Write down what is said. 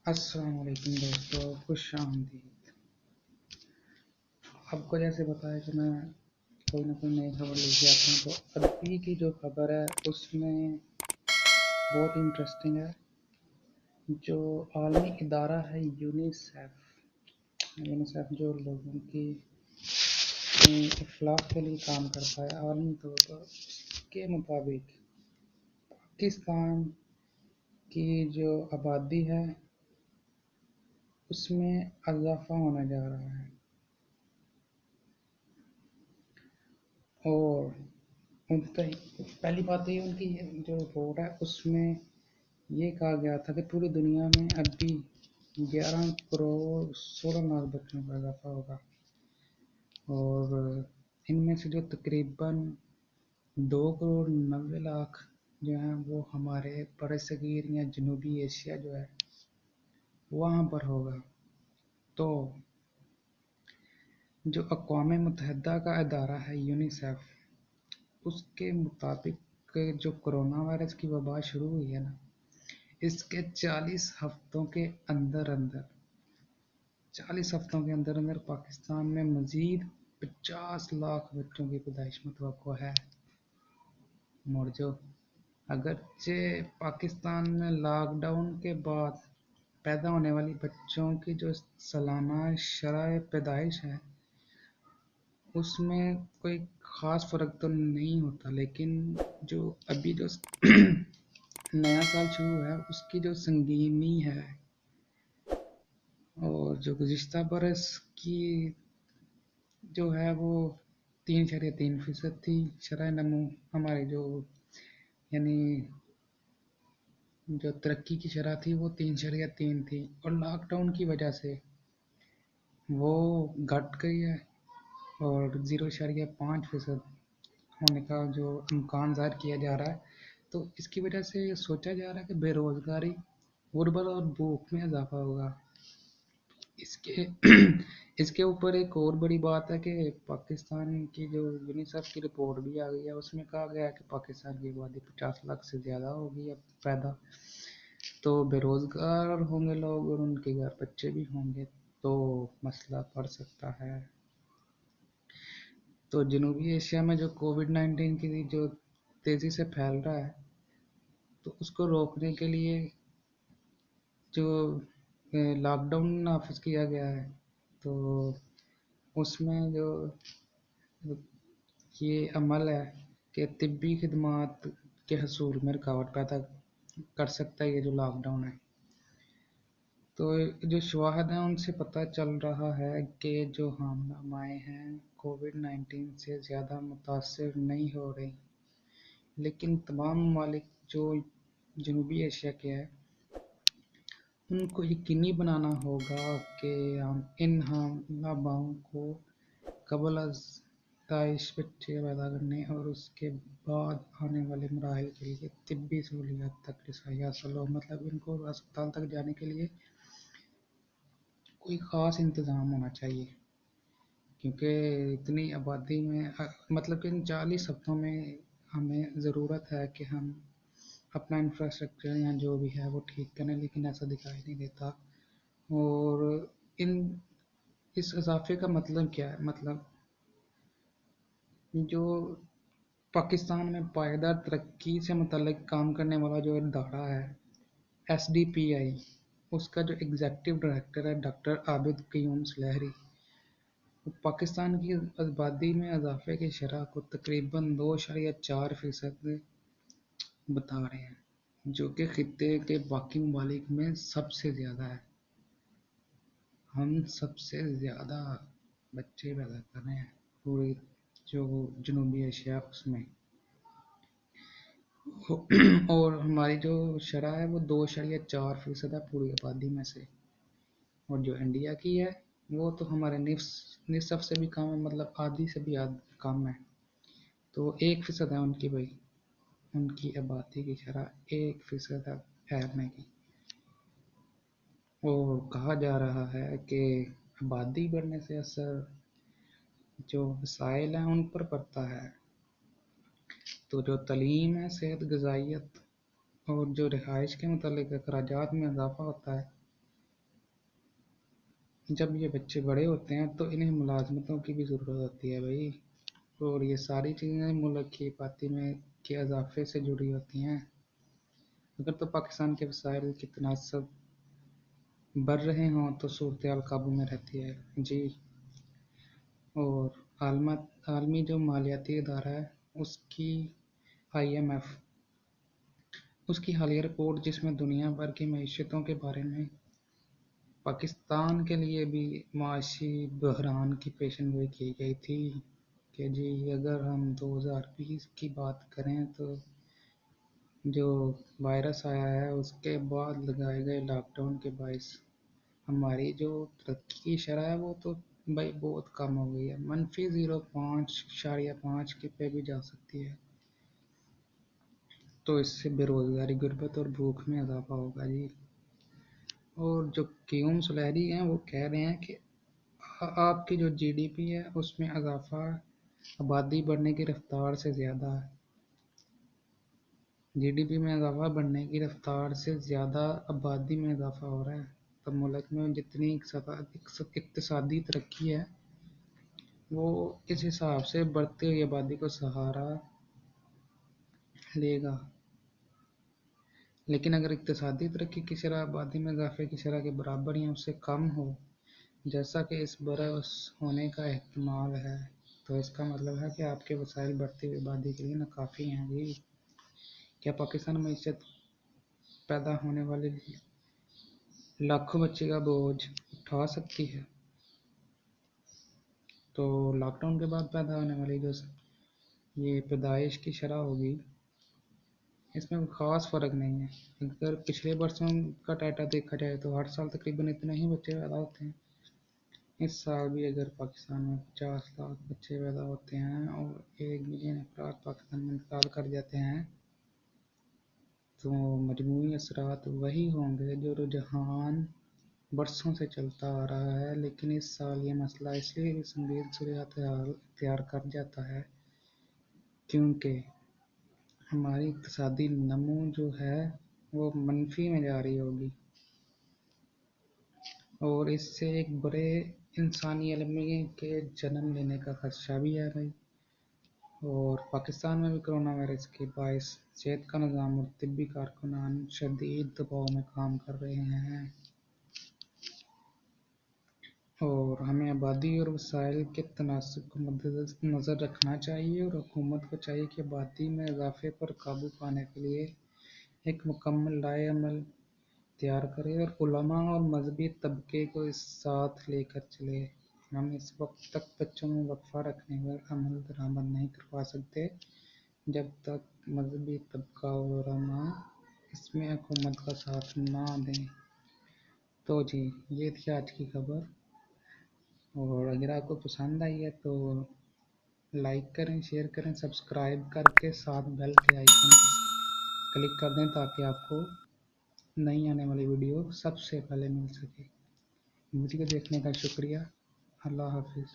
अस्सलाम वालेकुम दोस्तों, खुश आमदीद। आपको जैसे बताया कि मैं कोई ना कोई नई खबर लेके आता हूँ, तो अभी की जो खबर है उसमें बहुत इंटरेस्टिंग है। जो आलमी इदारा है यूनिसेफ, यूनिसेफ जो लोगों की इफलाह के लिए काम करता है आलमी तौर पर, उसके मुताबिक पाकिस्तान की जो आबादी है उसमें इजाफा होने जा रहा है। और पहली बात ये उनकी जो रिपोर्ट है उसमें ये कहा गया था कि पूरी दुनिया में अभी 11 करोड़ 16 लाख बच्चों का इजाफा होगा, और इनमें से जो तकरीबन 2 करोड़ 90 लाख जो हैं वो हमारे बरसगीर या जनूबी एशिया जो है वहाँ पर होगा। तो जो अक़वाम मुत्तहिदा का इदारा है यूनिसेफ, उसके मुताबिक जो कोरोना वायरस की वबा शुरू हुई है ना, इसके 40 हफ्तों के अंदर अंदर पाकिस्तान में मजीद 50 लाख बच्चों की पैदाइश मुतवक्को है। मुरजो अगरचे पाकिस्तान में लॉकडाउन के बाद पैदा होने वाली बच्चों की जो सालाना शरह पैदाइश है उसमें कोई ख़ास फ़र्क तो नहीं होता, लेकिन जो अभी जो नया साल शुरू है उसकी जो संगीनी है और जो गुज़िश्ता बरस की जो है वो 3.3% थी शरह नमू। हमारी जो यानी जो तरक्की की शरह थी वो 3.3 थी, और लॉकडाउन की वजह से वो घट गई है और 0.5% होने का जो इम्कान ज़ाहिर किया जा रहा है। तो इसकी वजह से सोचा जा रहा है कि बेरोज़गारी, गुर्बत और भूख में इजाफा होगा। इसके इसके ऊपर एक और बड़ी बात है कि पाकिस्तान की जो यूनिसेफ की रिपोर्ट भी आ गई है, उसमें कहा गया है कि पाकिस्तान की आबादी 50 लाख से ज़्यादा होगी अब पैदा। तो बेरोज़गार होंगे लोग और उनके घर बच्चे भी होंगे, तो मसला बढ़ सकता है। तो जनूबी एशिया में जो कोविड-19 की जो तेज़ी से फैल रहा है, तो उसको रोकने के लिए जो लॉकडाउन नाफिज किया गया है, तो उसमें जो ये अमल है कि तिब्बी खिदमात के हसूल में रुकावट पैदा कर सकता है ये जो लॉकडाउन है। तो जो शवाहद हैं उनसे पता चल रहा है कि जो हामला माएँ हैं कोविड-19 से ज़्यादा मुतासर नहीं हो रही, लेकिन तमाम ममालिक जो जनूबी एशिया के हैं उनको यकीनी बनाना होगा कि हम इन हमला माओं को कबल अज़ दाइश बच्चे पैदा करने और उसके बाद आने वाले मराहिल के लिए तिब्बी सहूलियात तक रसाई हासिल हो। मतलब इनको अस्पताल तक जाने के लिए कोई ख़ास इंतज़ाम होना चाहिए, क्योंकि इतनी आबादी में मतलब कि इन 40 हफ्तों में हमें ज़रूरत है कि हम अपना इंफ्रास्ट्रक्चर या जो भी है वो ठीक करें, लेकिन ऐसा दिखाई नहीं देता। और इन इस इजाफे का मतलब क्या है? मतलब जो पाकिस्तान में पायदार तरक्की से मुतल्लिक काम करने वाला जो इदारा है SDPI, उसका जो एग्जीक्यूटिव डायरेक्टर है डॉक्टर आबिद क़य्यूम सुलेहरी, वो पाकिस्तान की आबादी में इजाफे की शरह को तकरीबन 2.4% बता रहे हैं, जो कि खित्ते के बाकी ममालिक में सबसे ज़्यादा है। हम सबसे ज़्यादा बच्चे पैदा कर रहे हैं पूरी जो जनूबी एशिया उसमें, और हमारी जो शरह है वो 2.4% है पूरी आबादी में से। और जो इंडिया की है वो तो हमारे निसफ से भी कम है, मतलब आधी से भी कम है। तो 1% है उनकी भाई, उनकी आबादी की शरह 1% है फैलने की। और कहा जा रहा है कि आबादी बढ़ने से असर जो वसाइल हैं उन पर पड़ता है। तो जो तालीम है, सेहत, ग़िज़ाइयत और जो रिहाइश के मुतालिक अखराजात में इजाफा होता है, जब ये बच्चे बड़े होते हैं तो इन्हें मुलाजमतों की भी ज़रूरत होती है भाई, और ये सारी चीज़ें मुल्क की आबादी में के इजाफे से जुड़ी होती हैं। अगर तो पाकिस्तान के वसाइल की तनासब बढ़ रहे हों तो सूरत काबू में रहती है जी। और आलमी जो मालियाती इदारा है उसकी IMF उसकी हालिया रिपोर्ट, जिसमें दुनिया भर की मईशतों के बारे में पाकिस्तान के लिए भी माशी बहरान की पेशेनगोई की गई थी कि जी अगर हम 2020 की बात करें तो जो वायरस आया है उसके बाद लगाए गए लॉकडाउन के बायस हमारी जो तरक्की की शरह है वो तो भाई बहुत कम हो गई है, -0.5 के पे भी जा सकती है। तो इससे बेरोजगारी, गुर्बत और भूख में इजाफा होगा जी। और जो क्यूम सुलहरी हैं वो कह रहे हैं कि आपकी जो GDP है उसमें इजाफा आबादी बढ़ने की रफ्तार से ज़्यादा है। GDP में इजाफा बढ़ने की रफ्तार से ज़्यादा आबादी में इजाफा हो रहा है। तो मुल्क में जितनी इक्तिसादी तरक्की है वो इस हिसाब से बढ़ती हुई आबादी को सहारा लेगा। लेकिन अगर इक्तिसादी तरक्की की शरह आबादी में इजाफे की शरह के बराबर या उससे कम हो, जैसा कि इस बरस होने का एहतमाल है, तो इसका मतलब है कि आपके वसाइल बढ़ती हुई आबादी के लिए नाकाफ़ी हैं जी। क्या पाकिस्तान मईशत पैदा होने वाले लाखों बच्चे का बोझ उठा सकती है? तो लॉकडाउन के बाद पैदा होने वाली जो ये पैदाइश की शरह होगी, इसमें कोई ख़ास फ़र्क नहीं है। अगर पिछले वर्षों का डाटा देखा जाए तो हर साल तकरीबन इतने ही बच्चे पैदा होते हैं। इस साल भी अगर पाकिस्तान में 50 लाख बच्चे पैदा होते हैं और 1 मिलियन अफराद पाकिस्तान में इंतकाल कर जाते हैं, तो मजमूई असरात वही होंगे जो रुझान बरसों से चलता आ रहा है। लेकिन इस साल ये मसला इसलिए भी संगीन सूरत हाल इख्तियार कर जाता है क्योंकि हमारी इक़्तिसादी नमू जो है वो मनफी में जा रही होगी, और इससे एक बड़े इंसानी अलमी के जन्म लेने का खदशा भी है भाई। और पाकिस्तान में भी कोरोना वायरस के बायस सेहत का निज़ाम और तिब्बी कारकुनान शदीद दबाव में काम कर रहे हैं, और हमें आबादी और वसाइल के तनासब को मद्देनज़र रखना चाहिए, और हुकूमत को चाहिए कि आबादी में इजाफे पर काबू पाने के लिए एक मुकम्मल लाए अमल तैयार करे और उलमा और मजहबी तबके को इस साथ लेकर चले। हम इस वक्त तक बच्चों में वक्फा रखने पर अमल दरामद नहीं करवा सकते जब तक मजहबी तबका और उलमा इसमें हुकूमत का साथ ना दें। तो जी ये थी आज की खबर, और अगर आपको पसंद आई है तो लाइक करें, शेयर करें, सब्सक्राइब करके साथ बेल के आइकन क्लिक कर दें ताकि आपको नई आने वाली वीडियो सबसे पहले मिल सके। वीडियो देखने का शुक्रिया। अल्लाह हाफिज़।